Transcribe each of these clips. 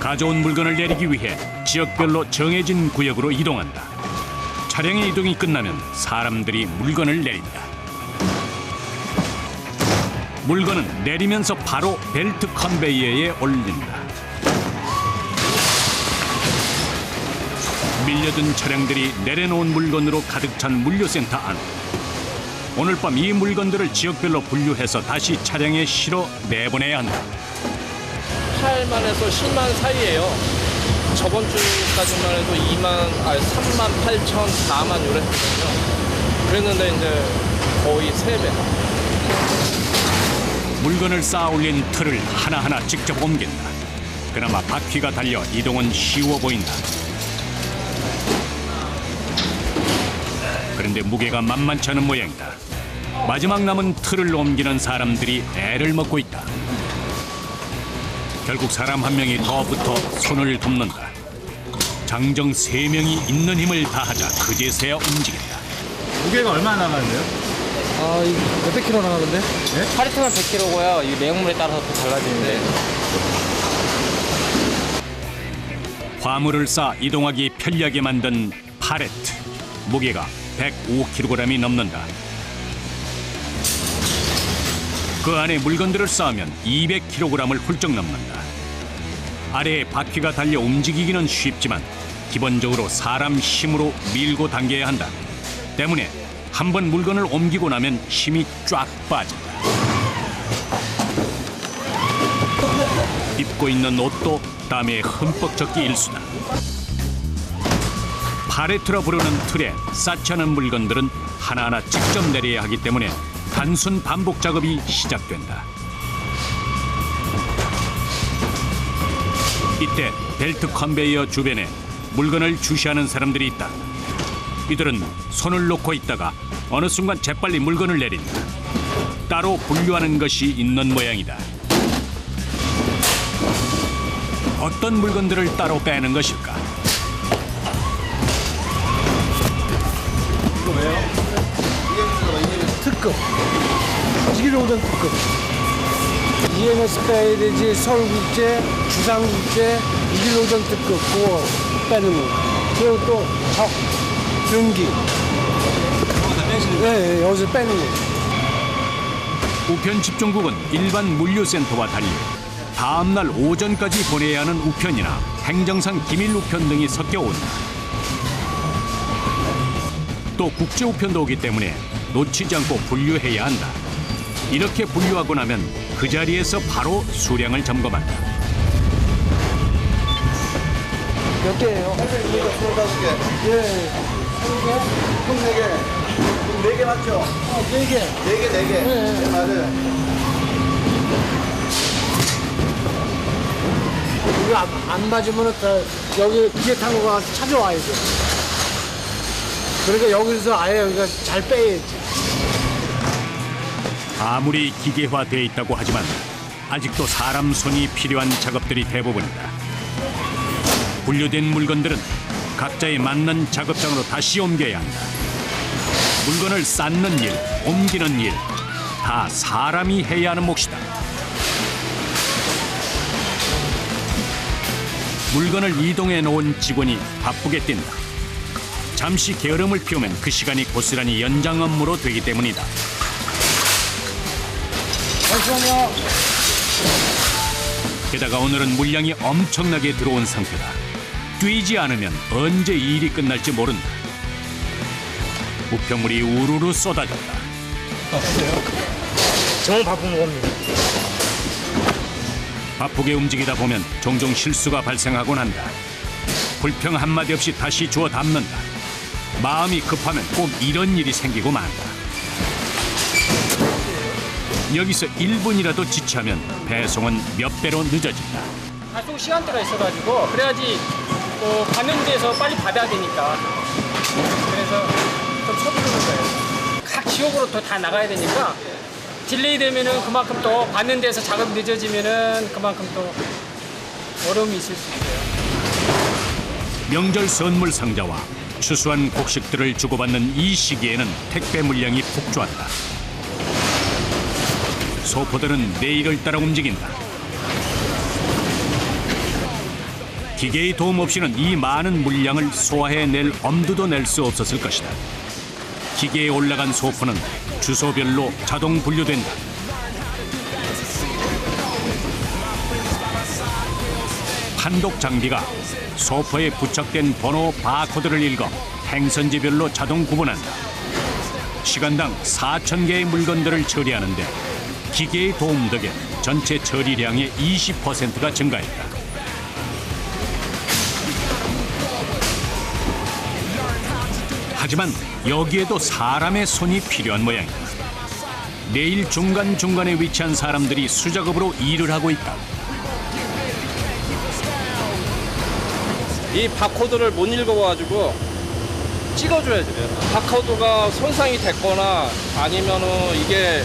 가져온 물건을 내리기 위해 지역별로 정해진 구역으로 이동한다. 차량의 이동이 끝나면 사람들이 물건을 내린다. 물건은 내리면서 바로 벨트 컨베이어에 올린다. 밀려든 차량들이 내려놓은 물건으로 가득 찬 물류센터 안. 오늘 밤 이 물건들을 지역별로 분류해서 다시 차량에 실어 내보내야 한다. 8만에서 10만 사이예요. 저번 주까지만 해도 3만 8천, 4만 이랬거든요. 그랬는데 이제 거의 3배. 물건을 쌓아 올린 틀을 하나하나 직접 옮긴다. 그나마 바퀴가 달려 이동은 쉬워 보인다. 그런데 무게가 만만치 않은 모양이다. 마지막 남은 틀을 옮기는 사람들이 애를 먹고 있다. 결국 사람 한 명이 더 붙어 손을 돕는다. 장정 3명이 있는 힘을 다하자 그제서야 움직인다. 무게가 얼마나 나가는데요? 이거 몇백 킬로 나가는데? 네? 파리트만 100킬로고요. 이 내용물에 따라서 또 달라지는데. 화물을 쌓아 이동하기 편리하게 만든 팔레트. 무게가 105kg이 넘는다. 그 안에 물건들을 쌓으면 200kg을 훌쩍 넘는다. 아래에 바퀴가 달려 움직이기는 쉽지만 기본적으로 사람 힘으로 밀고 당겨야 한다. 때문에 한번 물건을 옮기고 나면 힘이 쫙 빠진다. 입고 있는 옷도 땀에 흠뻑 젖기 일쑤다. 팔레트라 부르는 틀에 쌓지 않은 물건들은 하나하나 직접 내려야 하기 때문에 단순 반복 작업이 시작된다. 이때 벨트 컨베이어 주변에 물건을 주시하는 사람들이 있다. 이들은 손을 놓고 있다가 어느 순간 재빨리 물건을 내린다. 따로 분류하는 것이 있는 모양이다. 어떤 물건들을 따로 빼는 것일까? 이거 왜요? 특급. 지기로전 특급. EMS 빼야 되지, 서울국제, 주상국제, 21호전 특급, 그거 빼는 거. 그리고 또 적, 등기. 네, 여기서 빼는 거. 우편 집중국은 일반 물류센터와 달리 다음날 오전까지 보내야 하는 우편이나 행정상 기밀 우편 등이 섞여 온다. 또 국제 우편도 오기 때문에 놓치지 않고 분류해야 한다. 이렇게 분류하고 나면 그 자리에서 바로 수량을 점검한다. 몇 개예요? 25개. 예. 총 4개. 4개 맞죠? 4개. 4개, 4개. 네, 맞아요. 이거 안 맞으면 여기 기계 타고 가서 찾아와야죠. 그러니까 여기서 아예 여기가 잘 빼야지. 아무리 기계화되어 있다고 하지만 아직도 사람 손이 필요한 작업들이 대부분이다. 분류된 물건들은 각자에 맞는 작업장으로 다시 옮겨야 한다. 물건을 쌓는 일, 옮기는 일, 다 사람이 해야 하는 몫이다. 물건을 이동해 놓은 직원이 바쁘게 뛴다. 잠시 게으름을 피우면 그 시간이 고스란히 연장 업무로 되기 때문이다. 잠시만요. 게다가 오늘은 물량이 엄청나게 들어온 상태다. 뛰지 않으면 언제 일이 끝날지 모른다. 우편물이 우르르 쏟아졌다. 정말 바쁜 겁니다. 바쁘게 움직이다 보면 종종 실수가 발생하곤 한다. 불평 한마디 없이 다시 주워 담는다. 마음이 급하면 꼭 이런 일이 생기고 만다. 여기서 1분이라도 지체하면 배송은 몇 배로 늦어진다. 발송 시간대가 있어가지고 그래야지 받는 데서 빨리 받아야 되니까 그래서 좀 서두르는 거예요. 각 지역으로 다 나가야 되니까 딜레이 되면은 그만큼 또 받는 데서 작업 늦어지면은 그만큼 또 어려움이 있을 수 있어요. 명절 선물 상자와 추수한 곡식들을 주고받는 이 시기에는 택배 물량이 폭주한다. 소포들은 내일을 따라 움직인다. 기계의 도움 없이는 이 많은 물량을 소화해낼 엄두도 낼 수 없었을 것이다. 기계에 올라간 소포는 주소별로 자동 분류된다. 판독 장비가 소포에 부착된 번호 바코드를 읽어 행선지별로 자동 구분한다. 시간당 4,000개의 물건들을 처리하는데 기계의 도움 덕에 전체 처리량의 20%가 증가했다. 하지만 여기에도 사람의 손이 필요한 모양이다. 레일 중간중간에 위치한 사람들이 수작업으로 일을 하고 있다. 이 바코드를 못 읽어가지고 찍어줘야 돼요. 바코드가 손상이 됐거나 아니면은 이게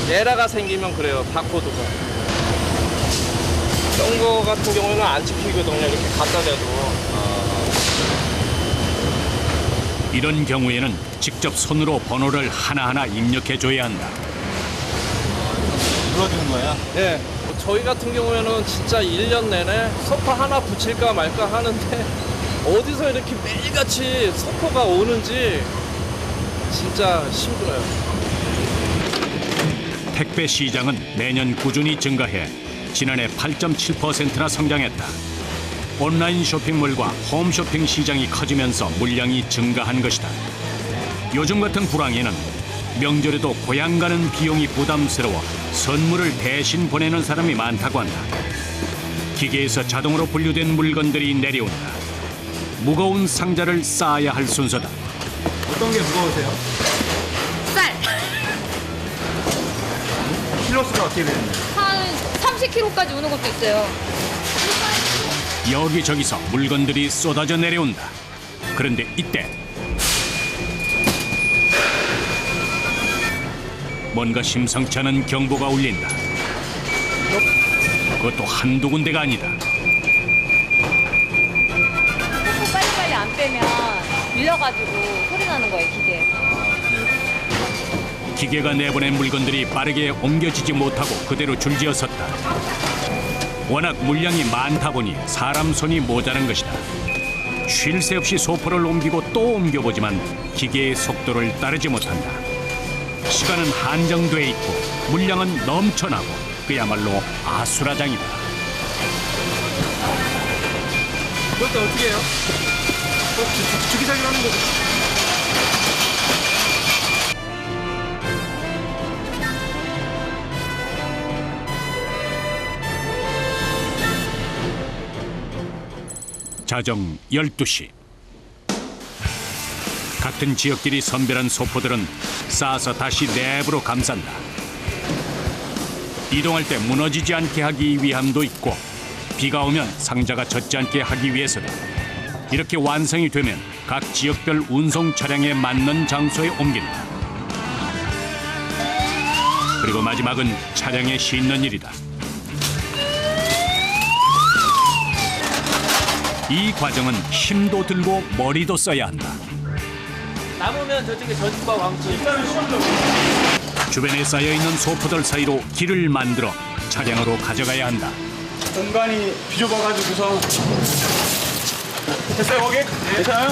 에러가 생기면 그래요. 바코드가. 이런 거 같은 경우에는 안 찍히거든요. 이렇게 갖다 대도. 이런 경우에는 직접 손으로 번호를 하나하나 입력해줘야 한다. 눌러주는 거야? 예. 저희 같은 경우에는 진짜 1년 내내 소포 하나 붙일까 말까 하는데 어디서 이렇게 매일같이 소포가 오는지 진짜 힘들어요. 택배 시장은 매년 꾸준히 증가해 지난해 8.7%나 성장했다. 온라인 쇼핑몰과 홈쇼핑 시장이 커지면서 물량이 증가한 것이다. 요즘 같은 불황에는 명절에도 고향 가는 비용이 부담스러워 선물을 대신 보내는 사람이 많다고 한다. 기계에서 자동으로 분류된 물건들이 내려온다. 무거운 상자를 쌓아야 할 순서다. 어떤 게 무거우세요? 쌀! 킬로수가 어떻게 되는데? 한 30kg까지 오는 것도 있어요. 여기저기서 물건들이 쏟아져 내려온다. 그런데 이때 뭔가 심상치 않은 경보가 울린다. 그것도 한두 군데가 아니다. 소포 빨리빨리 안 빼면 밀려가지고 소리 나는 거예요, 기계에서. 기계가 내보낸 물건들이 빠르게 옮겨지지 못하고 그대로 줄지어 섰다. 워낙 물량이 많다 보니 사람 손이 모자란 것이다. 쉴 새 없이 소포를 옮기고 또 옮겨보지만 기계의 속도를 따르지 못한다. 시간은 한정돼 있고 물량은 넘쳐나고 그야말로 아수라장이다. 그것도 어떻게 해요? 주기자기로 하는 거죠. 자정 12시. 같은 지역끼리 선별한 소포들은 쌓아서 다시 내부로 감싼다. 이동할 때 무너지지 않게 하기 위함도 있고 비가 오면 상자가 젖지 않게 하기 위해서다. 이렇게 완성이 되면 각 지역별 운송 차량에 맞는 장소에 옮긴다. 그리고 마지막은 차량에 싣는 일이다. 이 과정은 힘도 들고 머리도 써야 한다. 남으면 저쪽에 전주가 왕치. 주변에 쌓여있는 소포들 사이로 길을 만들어 차량으로 가져가야 한다. 공간이 비좁아가지고서 됐어요 거기? 괜찮아요?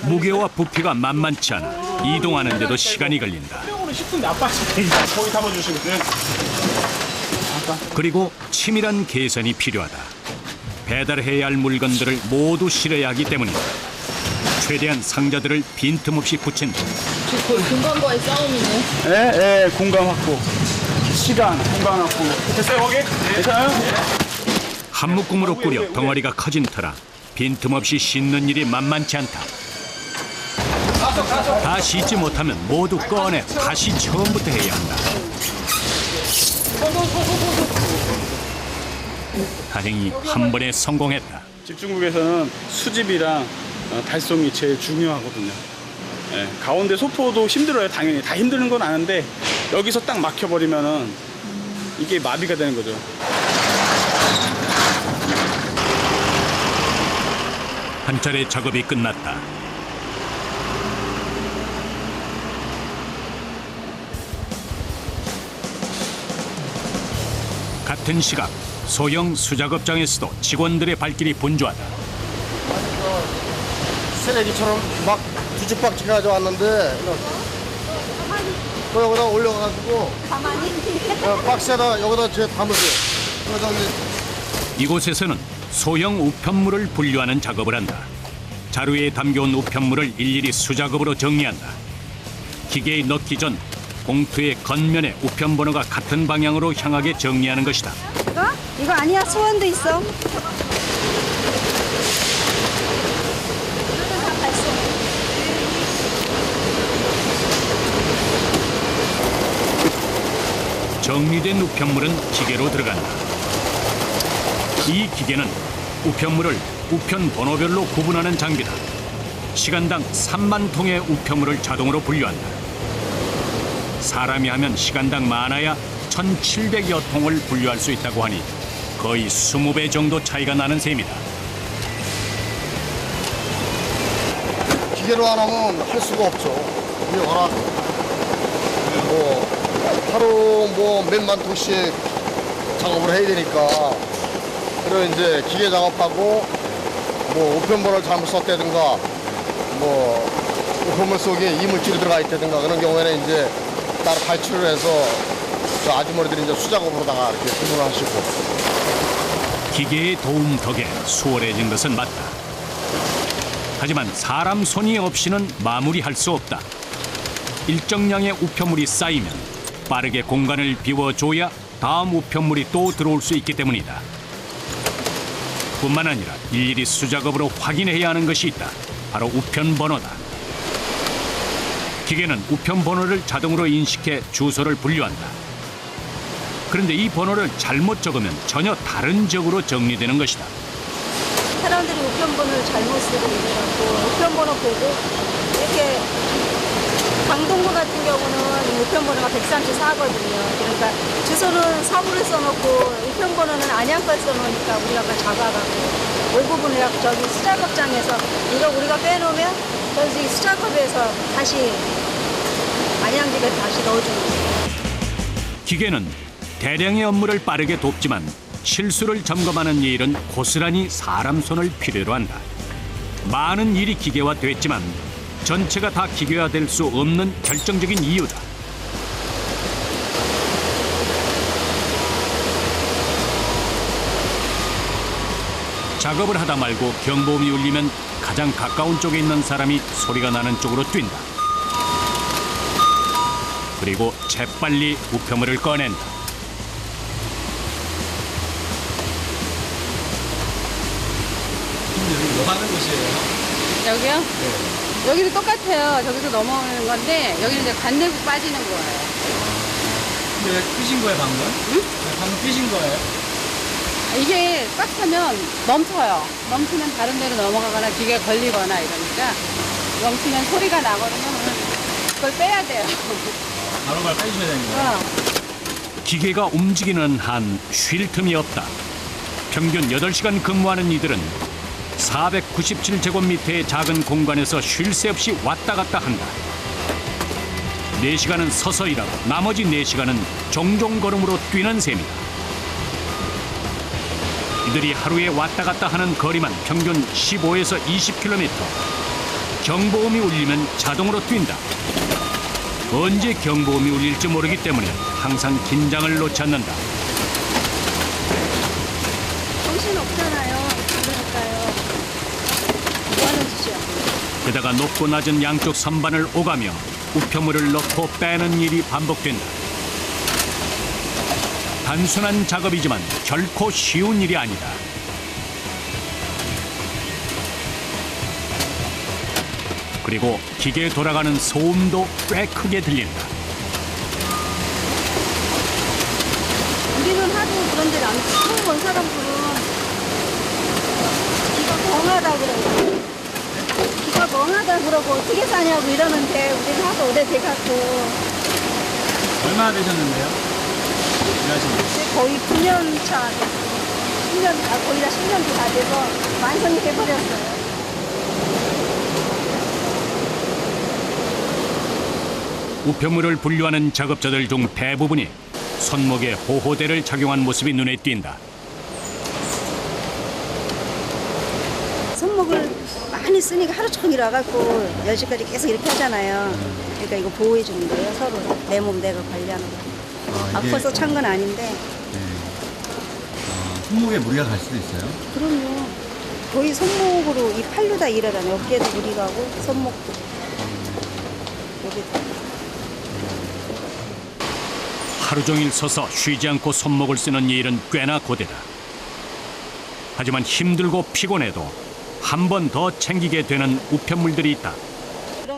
무게와 부피가 만만치 않아 이동하는데도 시간이 걸린다. 수령으로 10분 압박씩 거기 담아주시거든. 그리고 치밀한 계산이 필요하다. 배달해야 할 물건들을 모두 실어야 하기 때문이다. 최대한 상자들을 빈틈없이 붙인다. 금방과의 싸움이네. 예, 공간 확보. 시간, 공간 확보. 됐어요 거기? 괜찮아요? 한 묶음으로 꾸려 덩어리가 커진 터라 빈틈없이 싣는 일이 만만치 않다. 다 싣지 못하면 모두 꺼내 다시 처음부터 해야 한다. 다행히 한 번에 성공했다. 집중국에서는 수집이랑 발송이 제일 중요하거든요. 예, 가운데 소포도 힘들어요. 당연히 다 힘드는 건 아는데 여기서 딱 막혀버리면은 이게 마비가 되는 거죠. 한 차례 작업이 끝났다. 갓 같은 시각 소형 수작업장에서도 직원들의 발길이 분주하다. 쓰레기처럼 막 뒤죽박죽 가져왔는데 여기다 올려가지고 가만히. 박스에다 여기다 제 담으세요. 회장님. 이곳에서는 소형 우편물을 분류하는 작업을 한다. 자루에 담겨온 우편물을 일일이 수작업으로 정리한다. 기계에 넣기 전 봉투의 겉면에 우편 번호가 같은 방향으로 향하게 정리하는 것이다. 이거 아니야. 소원도 있어. 정리된 우편물은 기계로 들어간다. 이 기계는 우편물을 우편 번호별로 구분하는 장비다. 시간당 3만 통의 우편물을 자동으로 분류한다. 사람이 하면 시간당 많아야 1,700여 통을 분류할 수 있다고 하니 거의 20배 정도 차이가 나는 셈이다. 기계로 안 하면 할 수가 없죠. 이게 워낙 뭐 하루 뭐 몇만 통씩 작업을 해야 되니까 그리고 이제 기계 작업하고 뭐 우편물을 잘못 썼다든가 뭐 우편물 속에 이물질이 들어가 있다든가 그런 경우에는 이제 따로 발출을 해서 저 아주머니들이 이제 수작업으로다가 이렇게 구분을 하시고. 기계의 도움 덕에 수월해진 것은 맞다. 하지만 사람 손이 없이는 마무리할 수 없다. 일정량의 우편물이 쌓이면 빠르게 공간을 비워줘야 다음 우편물이 또 들어올 수 있기 때문이다. 뿐만 아니라 일일이 수작업으로 확인해야 하는 것이 있다. 바로 우편 번호다. 기계는 우편 번호를 자동으로 인식해 주소를 분류한다. 그런데 이 번호를 잘못 적으면 전혀 다른 지역으로 정리되는 것이다. 사람들이 우편번호를 잘못 쓰고 있더라고. 우편번호 보고 이렇게 강동구 같은 경우는 우편번호가 134거든요. 그러니까 주소는 서울을 써놓고 우편번호는 안양까지 써놓으니까 우리가 그걸 잡아가고 이 부분을 저기 수작업장에서 이거 우리가 빼놓으면 저기 수작업에서 다시 안양집에 다시 넣어주는 거예요. 기계는 대량의 업무를 빠르게 돕지만 실수를 점검하는 일은 고스란히 사람 손을 필요로 한다. 많은 일이 기계화됐지만 전체가 다 기계화될 수 없는 결정적인 이유다. 작업을 하다 말고 경보음이 울리면 가장 가까운 쪽에 있는 사람이 소리가 나는 쪽으로 뛴다. 그리고 재빨리 우편물을 꺼낸다. 뭐 하는 곳이에요? 여기요? 네. 여기도 똑같아요. 저기서 넘어오는 건데 여기는 이제 관내국 빠지는 거예요. 근데 왜 삐신 거예요, 방금? 응? 방금 삐신 거예요? 이게 꽉 차면 멈춰요. 멈추면 다른 데로 넘어가거나 기계가 걸리거나 이러니까 멈추면 소리가 나거든요. 그러면 그걸 빼야 돼요. 바로바로 빼주셔야 되는 거예요? 기계가 움직이는 한 쉴 틈이 없다. 평균 8시간 근무하는 이들은 497제곱미터의 작은 공간에서 쉴 새 없이 왔다 갔다 한다. 4시간은 서서 일하고 나머지 4시간은 종종 걸음으로 뛰는 셈이다. 이들이 하루에 왔다 갔다 하는 거리만 평균 15에서 20km. 경보음이 울리면 자동으로 뛴다. 언제 경보음이 울릴지 모르기 때문에 항상 긴장을 놓지 않는다. 정신 없잖아요. 그러니까요. 뭐 하는 짓이야. 게다가 높고 낮은 양쪽 선반을 오가며 우편물을 넣고 빼는 일이 반복된다. 단순한 작업이지만 결코 쉬운 일이 아니다. 그리고 기계에 돌아가는 소음도 꽤 크게 들린다. 우리는 하도 그런데 처음 본 사람들은 귀가 멍하다 그러고 귀가 멍하다 그러고 어떻게 사냐고 이러는데 우리는 하도 오래돼갖고 얼마나 되셨는데요? 일하신 지? 이제 거의 9년 차 됐어요. 10년, 거의 다 10년도 다 돼서 완성이 돼버렸어요. 우편물을 분류하는 작업자들 중 대부분이 손목에 보호대를 착용한 모습이 눈에 띈다. 손목을 많이 쓰니까 하루 종일 와갖고 10시까지 계속 이렇게 하잖아요. 그러니까 이거 보호해 주는 거예요, 서로. 내 몸 내가 관리하는 거. 아파서 찬 건 아닌데. 손목에 무리가 갈 수도 있어요? 그럼요. 거의 손목으로 이 팔로 다 일하잖아요. 어깨도 무리 가고 손목도. 여기도. 하루 종일 서서 쉬지 않고 손목을 쓰는 이 일은 꽤나 고되다. 하지만 힘들고 피곤해도 한 번 더 챙기게 되는 우편물들이 있다.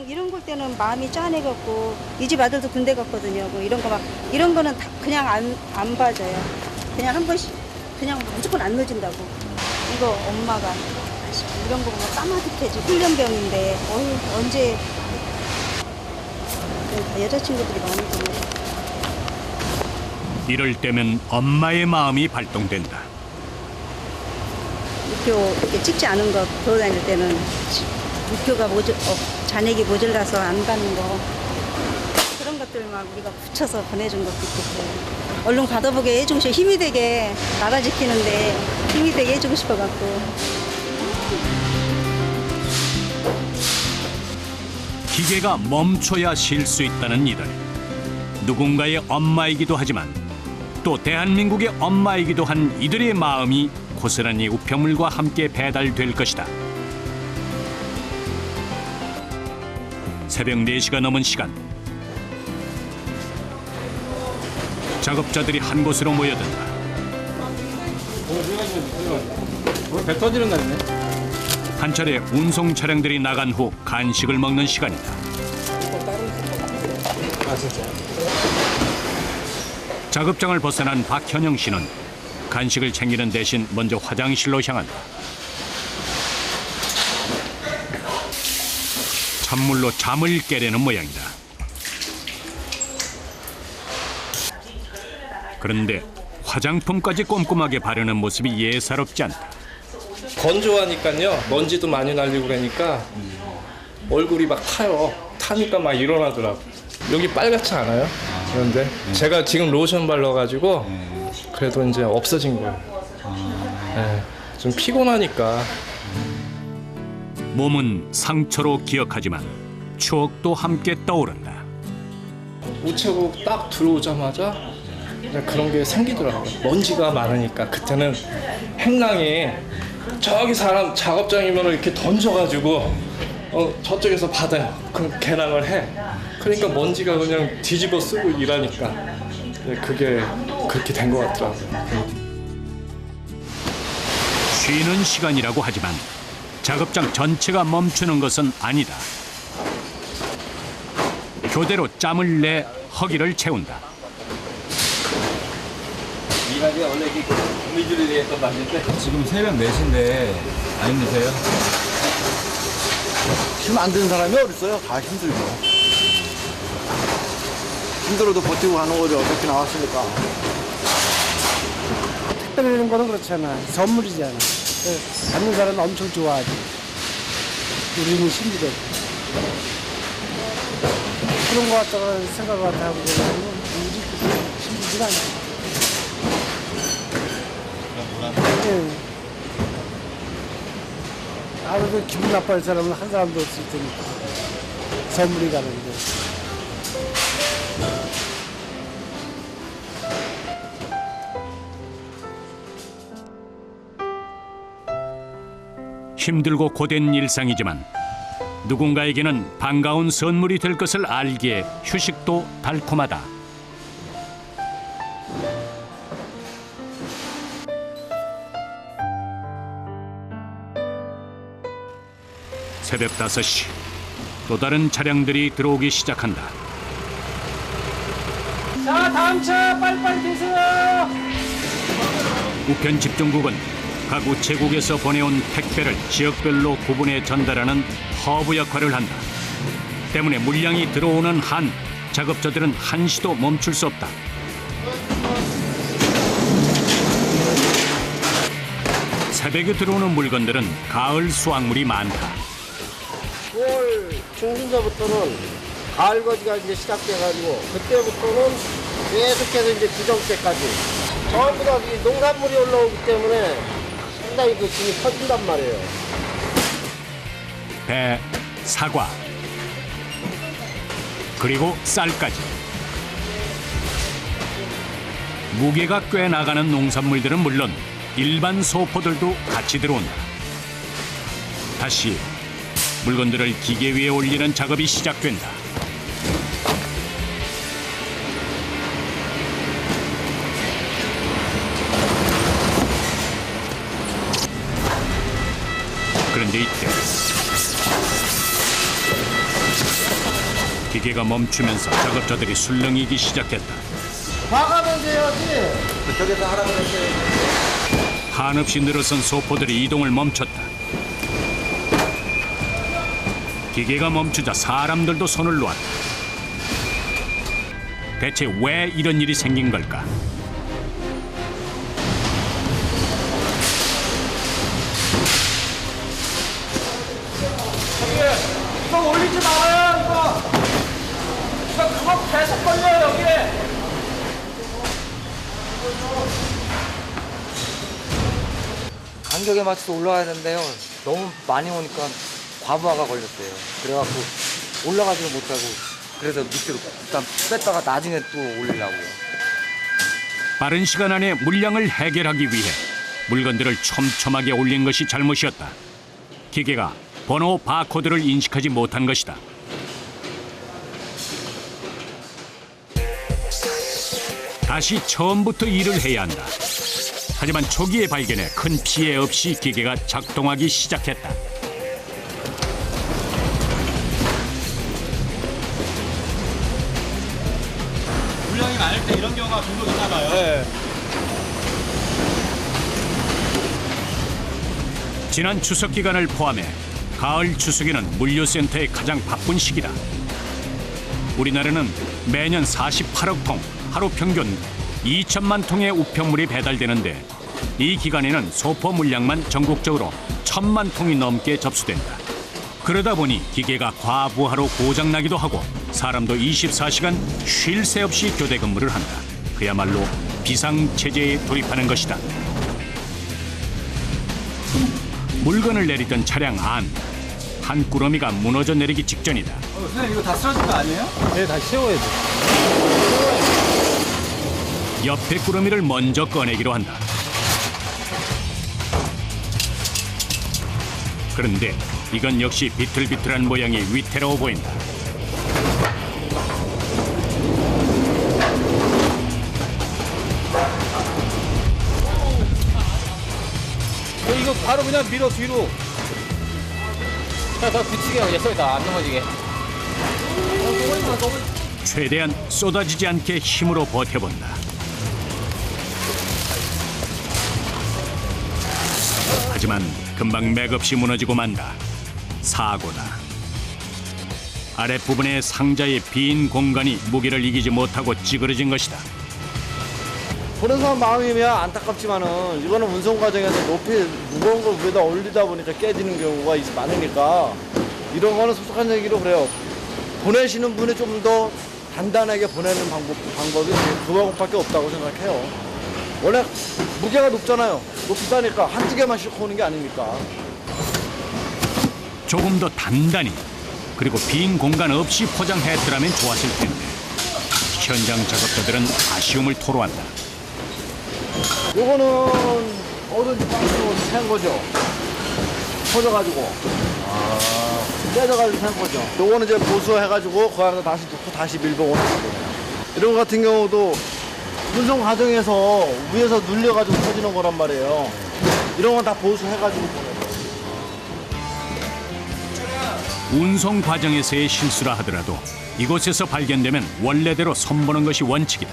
이런 걸 때는 마음이 짠해갖고 이 집 아들도 군대 갔거든요. 뭐 이런 거 막 이런 거는 다 그냥 안 봐줘요. 그냥 한 번씩 그냥 무조건 안 넣어진다고. 이거 엄마가 이런 거 보면 까마득해지 훈련병인데 언제 여자친구들이 많거든요. 이럴 때면 엄마의 마음이 발동된다. 우표 이렇게 찍지 않은 거 돌아다닐 때는 우표가 잔액이 모자라서 안 가는 거 그런 것들만 우리가 붙여서 보내준 것도 있고 얼른 받아보게 해주고 싶어 힘이 되게 나라 지키는데 힘이 되게 해주고 싶어갖고 기계가 멈춰야 쉴 수 있다는 이들. 누군가의 엄마이기도 하지만 또 대한민국의 엄마이기도 한 이들의 마음이 고스란히 우편물과 함께 배달될 것이다. 새벽 4시가 넘은 시간. 작업자들이 한 곳으로 모여든다. 배 터지는 날이네. 한 차례 운송 차량들이 나간 후 간식을 먹는 시간이다. 작업장을 벗어난 박현영 씨는 간식을 챙기는 대신 먼저 화장실로 향한다. 찬물로 잠을 깨려는 모양이다. 그런데 화장품까지 꼼꼼하게 바르는 모습이 예사롭지 않다. 건조하니까요. 먼지도 많이 날리고 그러니까 얼굴이 막 타요. 타니까 막 일어나더라고. 여기 빨갛지 않아요? 그런데 제가 지금 로션 발라가지고 그래도 이제 없어진 거예요. 네, 좀 피곤하니까. 몸은 상처로 기억하지만 추억도 함께 떠오른다. 우체국 딱 들어오자마자 그냥 그런 게 생기더라고요. 먼지가 많으니까 그때는 행랑이 저기 사람 작업장이면 이렇게 던져가지고 저쪽에서 받아요. 그럼 개랑을 해. 그러니까 먼지가 그냥 뒤집어 쓰고 일하니까 그게 그렇게 된 것 같더라고요. 쉬는 시간이라고 하지만 작업장 전체가 멈추는 것은 아니다. 교대로 짬을 내 허기를 채운다. 일하기가 원래 이렇게 거미줄이 했던 날인데 지금 새벽 4시인데 안 힘드세요? 힘 안 드는 사람이 어딨어요? 다 힘들죠. 힘들어도 버티고 가는 거죠. 어떻게 나왔으니까. 택배 내는 거는 그렇잖아. 선물이잖아. 받는 사람은 엄청 좋아하지. 우리는 힘들어. 그런 거 같다가 생각을 하고 그러면 힘들지가 않지. 아무래도 기분 나빠할 사람은 한 사람도 없을 테니까. 선물이 가는데. 힘들고 고된 일상이지만 누군가에게는 반가운 선물이 될 것을 알기에 휴식도 달콤하다. 새벽 5시, 또 다른 차량들이 들어오기 시작한다. 자, 다음 차 빨리빨리 드세요. 우편 집중국은 각 우체국에서 보내온 택배를 지역별로 구분해 전달하는 허브 역할을 한다. 때문에 물량이 들어오는 한 작업자들은 한시도 멈출 수 없다. 새벽에 들어오는 물건들은 가을 수확물이 많다. 9월 중순서부터는 가을 거지가 이제 시작돼가지고 그때부터는 계속해서 이제 구정때까지 전부 다 이 농산물이 올라오기 때문에 상당히 그 짐이 커진단 말이에요. 배, 사과, 그리고 쌀까지. 무게가 꽤 나가는 농산물들은 물론 일반 소포들도 같이 들어온다. 다시 물건들을 기계 위에 올리는 작업이 시작된다. 그런데 이때 기계가 멈추면서 작업자들이 술렁이기 시작했다. 봐가면서 해야지. 저기서 하라고 했어요. 한없이 늘어선 소포들이 이동을 멈췄다. 기계가 멈추자 사람들도 손을 놓았다. 대체 왜 이런 일이 생긴 걸까? 이거 올리지 말아요, 이거. 이거 그거 계속 걸려요, 여기. 간격에 맞춰서 올라가야 되는데요. 너무 많이 오니까 과부하가 걸렸대요. 그래갖고 올라가지도 못하고 그래서 밑으로 일단 뺐다가 나중에 또 올리려고요. 빠른 시간 안에 물량을 해결하기 위해 물건들을 촘촘하게 올린 것이 잘못이었다. 기계가 번호 바코드를 인식하지 못한 것이다. 다시 처음부터 일을 해야 한다. 하지만 초기의 발견에 큰 피해 없이 기계가 작동하기 시작했다. 물량이 많을 때 이런 경우가 종종 있나 봐요. 네. 지난 추석 기간을 포함해 가을 추석에는 물류센터의 가장 바쁜 시기다. 우리나라는 매년 48억 통, 하루 평균 2천만 통의 우편물이 배달되는데 이 기간에는 소포 물량만 전국적으로 1,000만 통이 넘게 접수된다. 그러다 보니 기계가 과부하로 고장나기도 하고 사람도 24시간 쉴 새 없이 교대 근무를 한다. 그야말로 비상체제에 돌입하는 것이다. 물건을 내리던 차량 안, 한 꾸러미가 무너져 내리기 직전이다. 선생님 이거 다 쓰러진 거 아니에요? 네, 다시 세워야죠. 옆에 꾸러미를 먼저 꺼내기로 한다. 그런데 이건 역시 비틀비틀한 모양이 위태로워 보인다. 이거 바로 그냥 밀어 뒤로. 더 붙이게 하고 여기다 안 넘어지게. 최대한 쏟아지지 않게 힘으로 버텨본다. 하지만 금방 맥없이 무너지고 만다. 사고다. 아랫부분의 상자의 빈 공간이 무게를 이기지 못하고 찌그러진 것이다. 보는 사람 마음이면 안타깝지만은 이거는 운송 과정에서 높이 무거운 걸 위에다 올리다 보니까 깨지는 경우가 많으니까 이런 거는 솔직한 얘기로 그래요. 보내시는 분이 좀 더 단단하게 보내는 방법이 그거밖에 없다고 생각해요. 원래 무게가 높잖아요. 높다니까 한두 개만 싣고 오는 게 아니니까. 조금 더 단단히 그리고 빈 공간 없이 포장했더라면 좋았을 텐데 현장 작업자들은 아쉬움을 토로한다. 요거는 뭐든지 박스로 센 거죠. 퍼져가지고. 떼져가지고 센 거죠. 요거는 이제 보수해가지고 그 안에 다시 넣고 다시 밀고 오는 거예요. 이런 거 같은 경우도 운송 과정에서 위에서 눌려가지고 퍼지는 거란 말이에요. 이런 건 다 보수해가지고 보내요. 운송 과정에서의 실수라 하더라도 이곳에서 발견되면 원래대로 손보는 것이 원칙이다.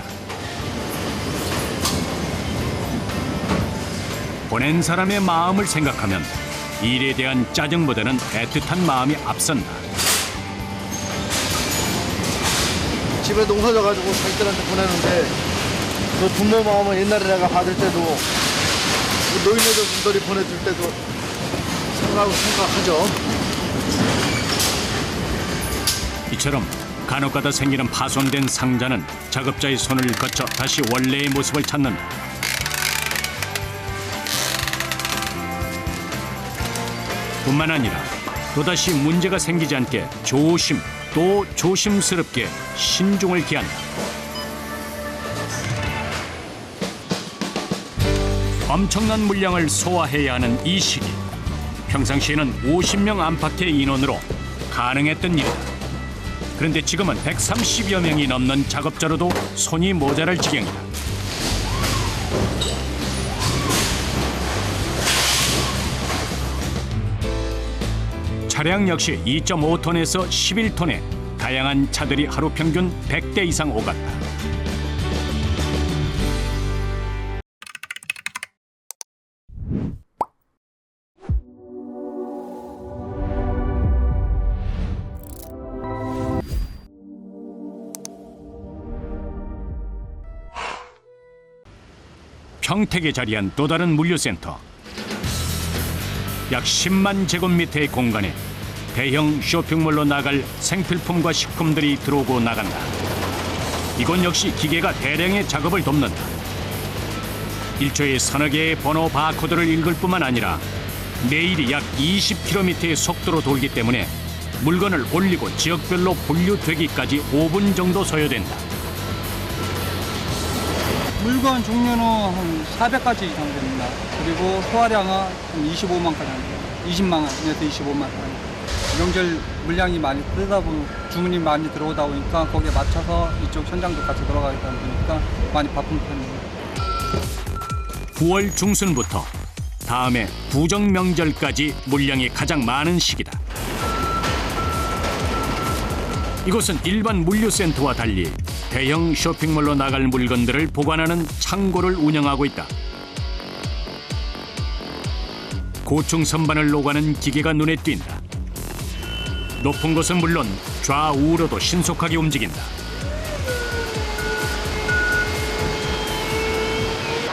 보낸 사람의 마음을 생각하면 일에 대한 짜증보다는 애틋한 마음이 앞선다. 집에 농사 져가지고 자기들한테 보내는데 그 부모 마음은 옛날에 내가 받을 때도 노인네들 분들이 보내줄 때도 생각하죠. 이처럼 간혹가다 생기는 파손된 상자는 작업자의 손을 거쳐 다시 원래의 모습을 찾는다. 뿐만 아니라 또다시 문제가 생기지 않게 또 조심스럽게 신중을 기한다. 엄청난 물량을 소화해야 하는 이 시기. 평상시에는 50명 안팎의 인원으로 가능했던 일이다. 그런데 지금은 130여 명이 넘는 작업자로도 손이 모자랄 지경이다. 차량 역시 2.5톤에서 11톤의 다양한 차들이 하루 평균 100대 이상 오갔다. 평택에 자리한 또 다른 물류센터. 약 10만 제곱미터의 공간에 대형 쇼핑몰로 나갈 생필품과 식품들이 들어오고 나간다. 이곳 역시 기계가 대량의 작업을 돕는다. 1초에 서너 개의 번호 바코드를 읽을 뿐만 아니라 매일이 약 20km의 속도로 돌기 때문에 물건을 올리고 지역별로 분류되기까지 5분 정도 소요된다. 물건 종류는 한 400가지 이상 됩니다. 그리고 소화량은 한 25만 가지 합니다. 20만 원에서 25만 원. 명절 물량이 많이 뜨다 보면 주문이 많이 들어오다 보니까 거기에 맞춰서 이쪽 현장도 같이 돌아가다 보니까 많이 바쁜 편입니다. 9월 중순부터 다음해 구정 명절까지 물량이 가장 많은 시기다. 이곳은 일반 물류센터와 달리 대형 쇼핑몰로 나갈 물건들을 보관하는 창고를 운영하고 있다. 고층 선반을 오가는 기계가 눈에 띈다. 높은 곳은 물론 좌우로도 신속하게 움직인다.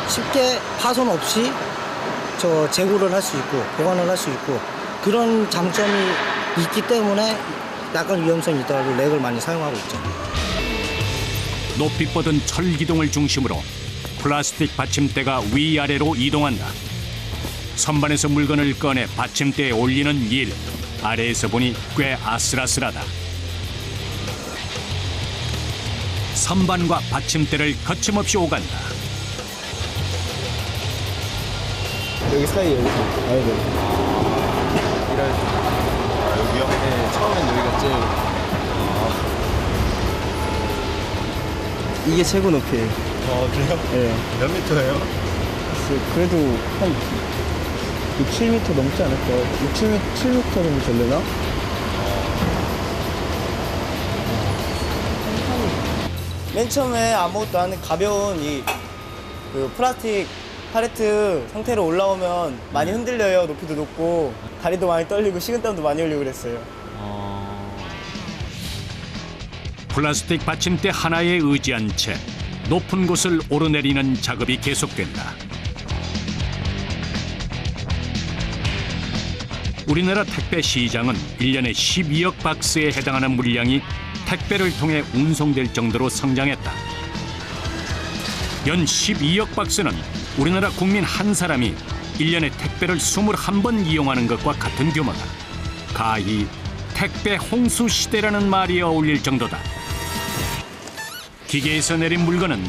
쉽게 파손 없이 재고를 할 수 있고 보관을 할 수 있고 그런 장점이 있기 때문에 약간 위험성이 있더라도 렉을 많이 사용하고 있죠. 높이 뻗은 철기둥을 중심으로 플라스틱 받침대가 위아래로 이동한다. 선반에서 물건을 꺼내 받침대에 올리는 일, 아래에서 보니 꽤 아슬아슬하다. 선반과 받침대를 거침없이 오간다. 여기 사이에 여기서 가야 돼요. 여기요? 네, 처음엔 여기가 제일. 이게 최고 높이에요. 그래요? 네. 몇 미터예요? 그래도 한 6, 7m 넘지 않을까요? 6, 7m 정도 되려나? 맨 처음에 아무것도 안 가벼운 그 플라스틱 팔레트 상태로 올라오면 많이 흔들려요. 높이도 높고 다리도 많이 떨리고 식은땀도 많이 흘리고 그랬어요. 플라스틱 받침대 하나에 의지한 채 높은 곳을 오르내리는 작업이 계속된다. 우리나라 택배 시장은 1년에 12억 박스에 해당하는 물량이 택배를 통해 운송될 정도로 성장했다. 연 12억 박스는 우리나라 국민 한 사람이 1년에 택배를 21번 이용하는 것과 같은 규모다. 가히 택배 홍수 시대라는 말이 어울릴 정도다. 기계에서 내린 물건은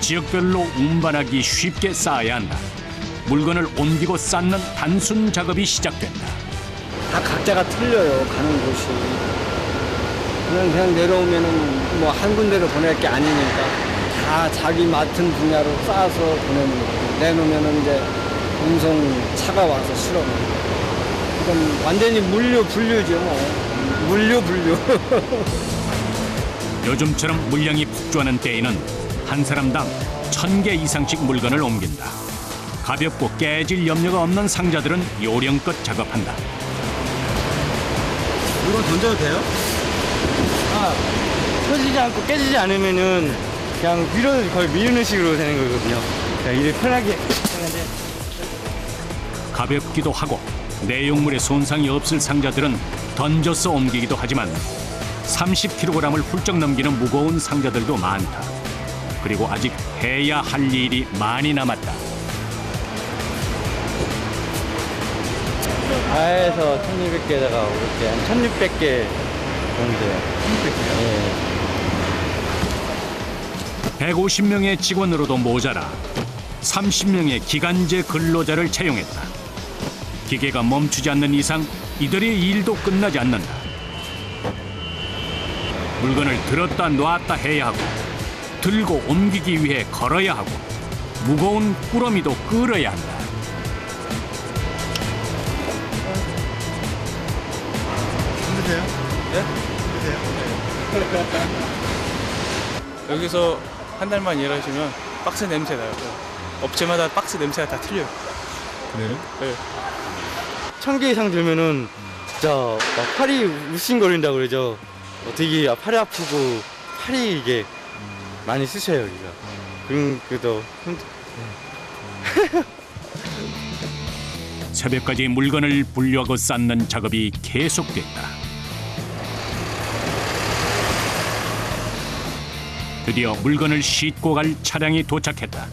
지역별로 운반하기 쉽게 쌓아야 한다. 물건을 옮기고 쌓는 단순 작업이 시작된다. 다 각자가 틀려요, 가는 곳이. 그냥 내려오면은 뭐 한 군데로 보낼 게 아니니까 다 자기 맡은 분야로 쌓아서 보내는 거고 내놓으면은 이제 운송 차가 와서 실어. 이건 완전히 물류 분류죠, 뭐. 물류 분류. 요즘처럼 물량이 폭주하는 때에는 한 사람당 1000개 이상씩 물건을 옮긴다. 가볍고 깨질 염려가 없는 상자들은 요령껏 작업한다. 물건 던져도 돼요? 터지지 않고 깨지지 않으면은 그냥 위로 거의 밀는 식으로 되는 거거든요. 그냥 이렇게 편하게 하는데 가볍기도 하고 내용물에 손상이 없을 상자들은 던져서 옮기기도 하지만 30kg을 훌쩍 넘기는 무거운 상자들도 많다. 그리고 아직 해야 할 일이 많이 남았다. 아에서 1200개다가 이렇게 한 1600개 정도요. 1600개요? 150명의 직원으로도 모자라 30명의 기간제 근로자를 채용했다. 기계가 멈추지 않는 이상 이들의 일도 끝나지 않는다. 물건을 들었다 놨다 해야 하고 들고 옮기기 위해 걸어야 하고 무거운 꾸러미도 끌어야 한다. 여기서 한 달만 일하시면 박스 냄새 나요. 업체마다 박스 냄새가 다 틀려요. 그래요? 네. 1000개 이상 들면은 진짜 막 팔이 울씬거린다고 그러죠. 되게 팔이 아프고 팔이 이게 많이 쑤셔요, 여기가. 그래도 새벽까지 물건을 분류하고 쌓는 작업이 계속됐다. 드디어 물건을 싣고 갈 차량이 도착했다.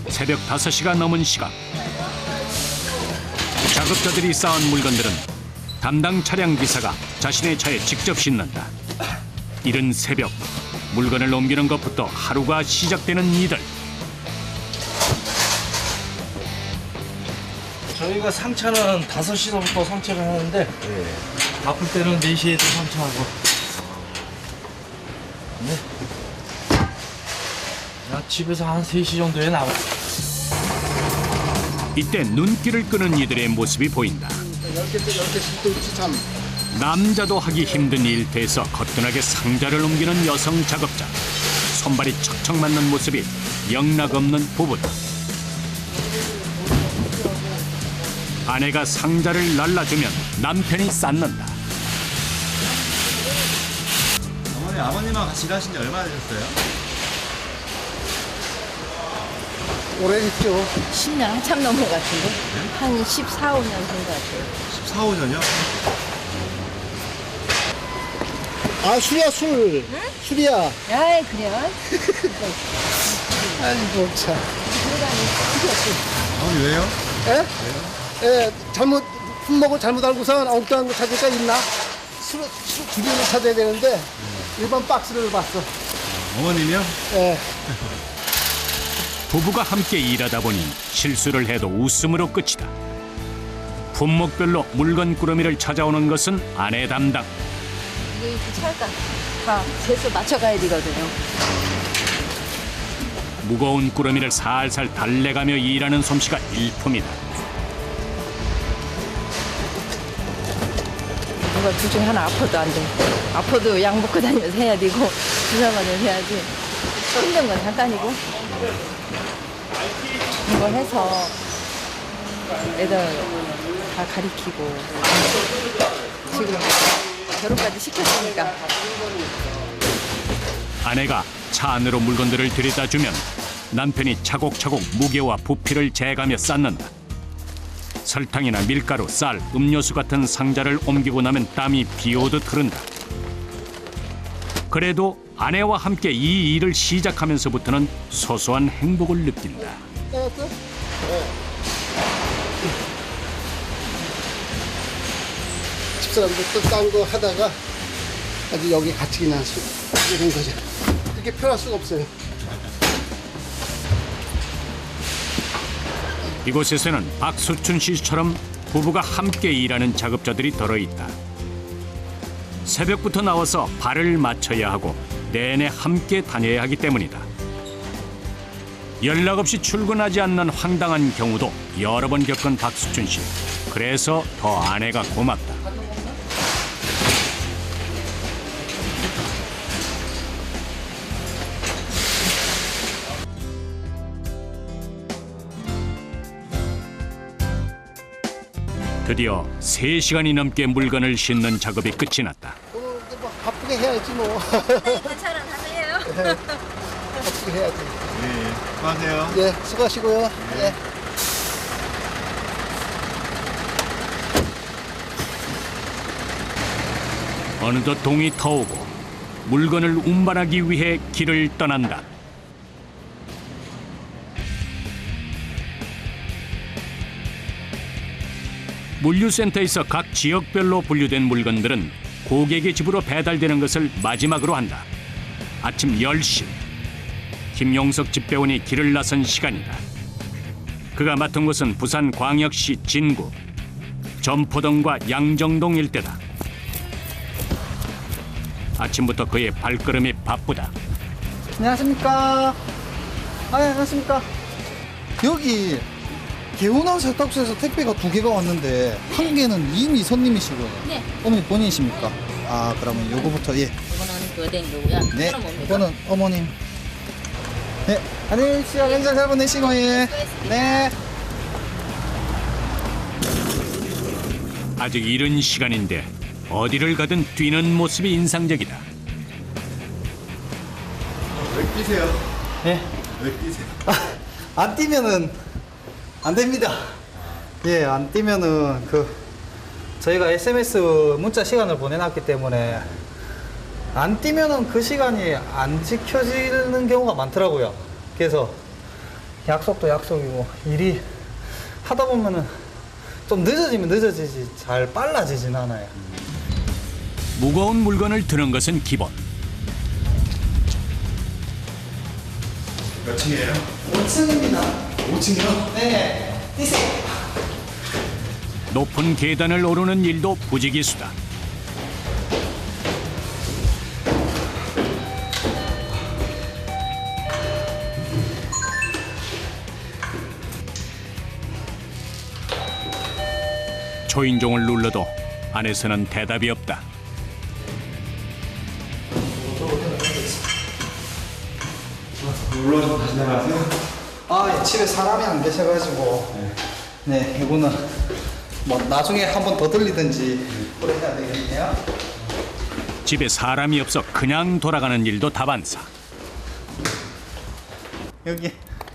새벽 5시가 넘은 시각. 작업자들이 쌓은 물건들은 담당 차량 기사가 자신의 차에 직접 싣는다. 이른 새벽 물건을 옮기는 것부터 하루가 시작되는 이들. 저희가 상차는 5시부터 상차를 하는데 바쁠 때는 4시에도 상차하고 네. 그냥 집에서 한 3시 정도에 나와요. 이때 눈길을 끄는 이들의 모습이 보인다. 10개씩 있지 참. 남자도 하기 힘든 일터에서 거뜬하게 상자를 옮기는 여성 작업자. 손발이 척척 맞는 모습이 영락없는 부부다. 아내가 상자를 날라주면 남편이 쌓는다. 어머니, 아버님하고 같이 일하신 지 얼마나 되셨어요? 오래됐죠. 10년 한참 넘은 것 같은데? 한 14, 15년 된 것 같아요. 14, 15년이요? 아, 술이야, 술. 응? 술이야. 아이, 그래요? 아이고, 참. 어머니 왜요? 예, 잘못, 품목을 잘못 알고서 엉뚱한 거 찾으니까 있나? 술 주변을 찾아야 되는데, 일반 박스를 봤어. 어머님이요? 예. 부부가 함께 일하다 보니 실수를 해도 웃음으로 끝이다. 품목별로 물건 꾸러미를 찾아오는 것은 아내 담당. 이게 차가 다 재서 맞춰가야 되거든요. 무거운 꾸러미를 살살 달래가며 일하는 솜씨가 일품이다. 누가 둘 중에 하나 아파도 안 돼. 아파도 약 먹고 다니면서 해야 되고 주사 맞으면서 해야지. 힘든 건 잠깐이고 이걸 해서 애들 다 가리키고 지금 결혼까지 시켰으니까. 아내가 차 안으로 물건들을 들여다주면 남편이 차곡차곡 무게와 부피를 재가며 쌓는다. 설탕이나 밀가루, 쌀, 음료수 같은 상자를 옮기고 나면 땀이 비오듯 흐른다. 그래도 아내와 함께 이 일을 시작하면서부터는 소소한 행복을 느낀다. 집사람도 또 딴 거 하다가 아주 여기 같이 그냥 이런 거죠. 이렇게 표현할 수가 없어요. 이곳에서는 박수춘 씨처럼 부부가 함께 일하는 작업자들이 덜어있다. 새벽부터 나와서 발을 맞춰야 하고 내내 함께 다녀야 하기 때문이다. 연락 없이 출근하지 않는 황당한 경우도 여러 번 겪은 박수춘 씨. 그래서 더 아내가 고맙다. 드디어 3시간이 넘게 물건을 싣는 작업이 끝이 났다. 뭐 바쁘게 해야지 뭐. 네, 괜찮아, 다녀요. 바쁘게 해야지. 네, 수고하세요. 네, 수고하시고요. 네. 어느덧 동이 터오고 물건을 운반하기 위해 길을 떠난다. 물류센터에서 각 지역별로 분류된 물건들은 고객의 집으로 배달되는 것을 마지막으로 한다. 아침 10시. 김용석 집배원이 길을 나선 시간이다. 그가 맡은 곳은 부산광역시 진구, 점포동과 양정동 일대다. 아침부터 그의 발걸음이 바쁘다. 안녕하십니까. 안녕하십니까. 여기 개운한 세탁소에서 택배가 2개가 왔는데 한 개는 이미 손님이시고요. 네. 어머니 본인이십니까? 아, 그러면 요거부터 예. 이거는 그된 거고요. 네. 이거는 뭡니까? 이거는 어머님. 네. 안녕히 계십시오. 연장 잘 보내시고 예. 네. 아직 이른 시간인데 어디를 가든 뛰는 모습이 인상적이다. 왜 뛰세요? 예. 왜 뛰세요? 안 뛰면은 안 됩니다. 예, 안 뛰면은 저희가 SMS 문자 시간을 보내놨기 때문에 안 뛰면은 그 시간이 안 지켜지는 경우가 많더라고요. 그래서 약속도 약속이고 일이 하다 보면은 좀 늦어지면 늦어지지 잘 빨라지진 않아요. 무거운 물건을 드는 것은 기본. 몇 층이에요? 5층입니다. 5층이요? 네. 뛰세요. 높은 계단을 오르는 일도 부지기수다. 초인종을 눌러도 안에서는 대답이 없다. 물론 다시 나가세요? 아, 예, 집에 사람이 안 계셔가지고 네, 이거는 뭐 나중에 한 번 더 들리든지 그래 해야 되겠네요. 집에 사람이 없어 그냥 돌아가는 일도 다반사. 여기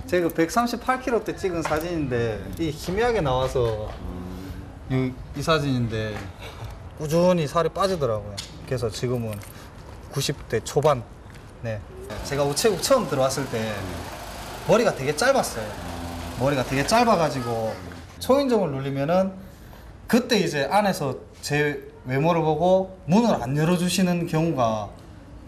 제가 138kg 때 찍은 사진인데 이 희미하게 나와서 이 사진인데 꾸준히 살이 빠지더라고요. 그래서 지금은 90대 초반. 네, 제가 우체국 처음 들어왔을 때 머리가 되게 짧았어요. 머리가 되게 짧아가지고 초인종을 누르면은 그때 이제 안에서 제 외모를 보고 문을 안 열어주시는 경우가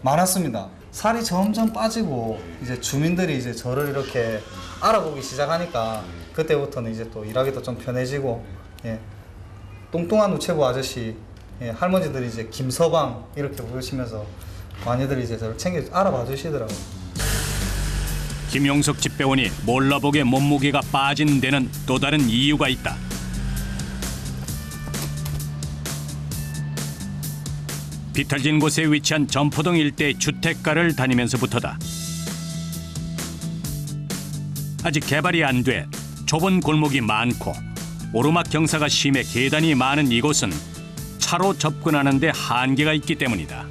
많았습니다. 살이 점점 빠지고 이제 주민들이 이제 저를 이렇게 알아보기 시작하니까 그때부터는 이제 또 일하기도 좀 편해지고, 예, 뚱뚱한 우체국 아저씨, 예, 할머니들이 이제 김서방 이렇게 부르시면서 많이들 이제 저를 챙겨 알아봐 주시더라고요. 김용석 집배원이 몰라보게 몸무게가 빠진 데는 또 다른 이유가 있다. 비탈진 곳에 위치한 점포동 일대 주택가를 다니면서부터다. 아직 개발이 안 돼 좁은 골목이 많고 오르막 경사가 심해 계단이 많은 이곳은 차로 접근하는 데 한계가 있기 때문이다.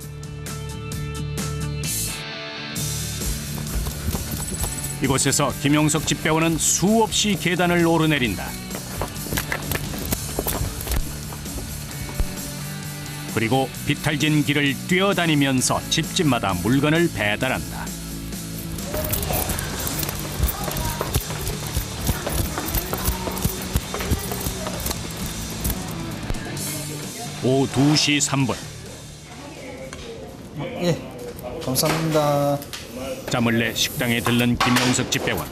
이곳에서 김용석 집배원은 수없이 계단을 오르내린다. 그리고 비탈진 길을 뛰어다니면서 집집마다 물건을 배달한다. 오후 2시 3분. 예, 감사합니다. 짬을 내 식당에 들른 김용석 집배원.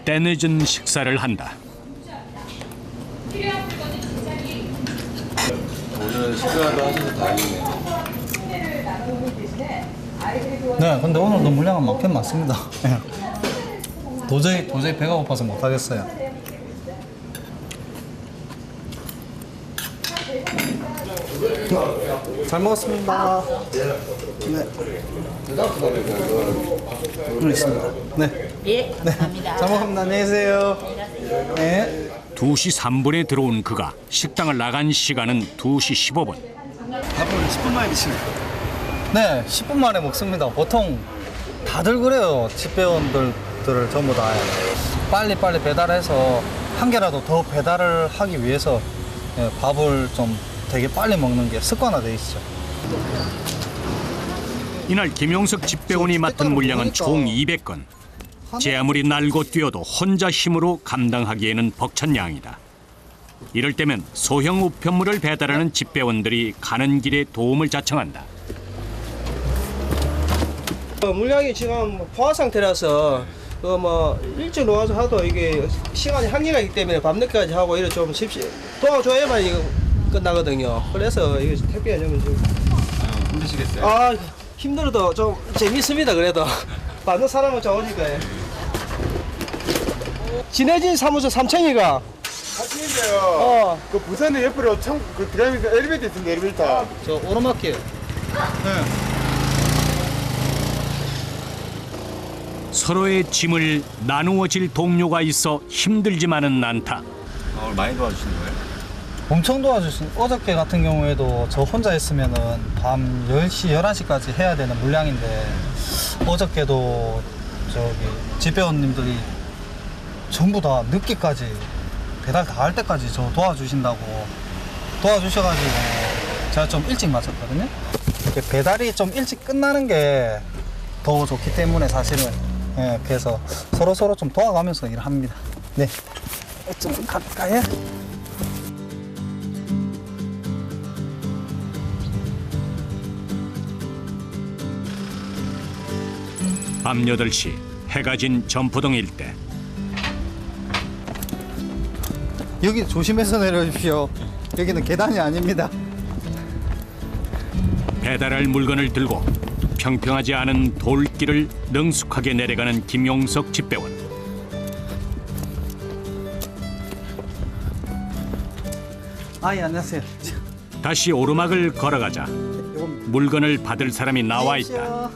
때늦은 식사를 한다. 오늘 식사도 하셔서 다행이네요. 네, 근데 오늘도 물량은 많긴 많습니다. 도저히 배가 고파서 못 하겠어요. 잘 먹었습니다. 네. 알겠습니다. 네. 예, 감사합니다. 잘 먹었습니다. 안녕히 계세요. 네. 2시 3분에 들어온 그가 식당을 나간 시간은 2시 15분. 밥을 10분 만에 드시네요. 네, 10분 만에 먹습니다. 보통 다들 그래요. 집배원들을 전부 다 빨리빨리 배달해서 한 개라도 더 배달을 하기 위해서, 예, 밥을 좀 되게 빨리 먹는 게 습관화돼 있죠. 이날 김용석 집배원이 맡은 물량은 총 200건. 제 아무리 날고 뛰어도 혼자 힘으로 감당하기에는 벅찬 양이다. 이럴 때면 소형 우편물을 배달하는 집배원들이 가는 길에 도움을 자청한다. 물량이 지금 포화 상태라서 일찍 놓아서 하도 이게 시간이 한계가 있기 때문에 밤늦게까지 하고 이래 좀 도와줘야만 이거 끝나거든요. 그래서 이거 택배 하려면 좀 힘드시겠어요? 힘들어도 좀 재밌습니다. 그래도 받는 사람은 좋으니까요. 진해진 사무소 3층이가 사층인데요. 그 부산에 옆으로 그 들어가니까 엘리베이터 있습니다. 엘리베이터. 저 오르막길. 서로의 짐을 나누어질 동료가 있어 힘들지만은 않다. 오늘 많이 도와주시는 거예요? 엄청 도와주신. 어저께 같은 경우에도 저 혼자 했으면은 밤 10시, 11시까지 해야 되는 물량인데 어저께도 저기 집배원님들이 전부 다 늦게까지 배달 다 할 때까지 저 도와주신다고 도와주셔가지고 제가 좀 일찍 마쳤거든요. 이렇게 배달이 좀 일찍 끝나는 게 더 좋기 때문에 사실은 그래서 서로 좀 도와가면서 일합니다. 네, 좀 가까이. 밤 8시 해가 진 점포동 일대. 여기 조심해서 내려주십시오. 여기는 계단이 아닙니다. 배달할 물건을 들고 평평하지 않은 돌길을 능숙하게 내려가는 김용석 집배원. 예, 안녕하세요. 다시 오르막을 걸어가자 물건을 받을 사람이 나와 있다.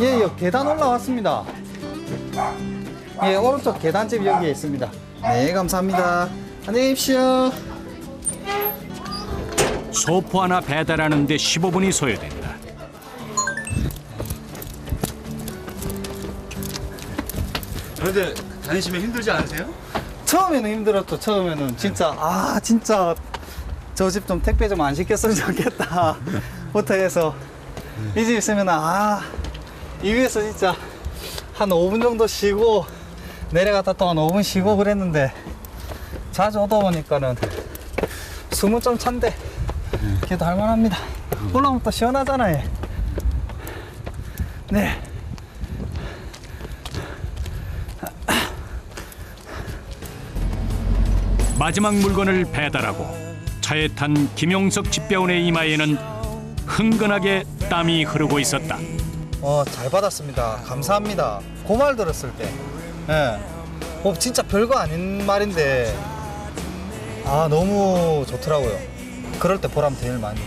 예, 여기 계단 올라왔습니다. 예, 오른쪽 계단집 여기에 있습니다. 네, 감사합니다. 안녕히 계십시오. 소포 하나 배달하는데 15분이 소요된다. 그런데 다니시면 힘들지 않으세요? 처음에는 힘들었죠. 처음에는 진짜 진짜 저 집 좀 택배 좀 안 시켰으면 좋겠다 부터 해서 이 집 있으면 이 위에서 진짜 한 5분 정도 쉬고 내려갔다 또 한 5분 쉬고 그랬는데 자주 오다 보니까는 숨은 좀 찬데 그래도 할만합니다. 올라오면 또 시원하잖아요. 네. 마지막 물건을 배달하고 차에 탄 김용석 집배원의 이마에는 흥건하게 땀이 흐르고 있었다. 잘 받았습니다. 감사합니다. 그 말 들었을 때 진짜 별거 아닌 말인데 너무 좋더라고요. 그럴 때 보람 제일 많이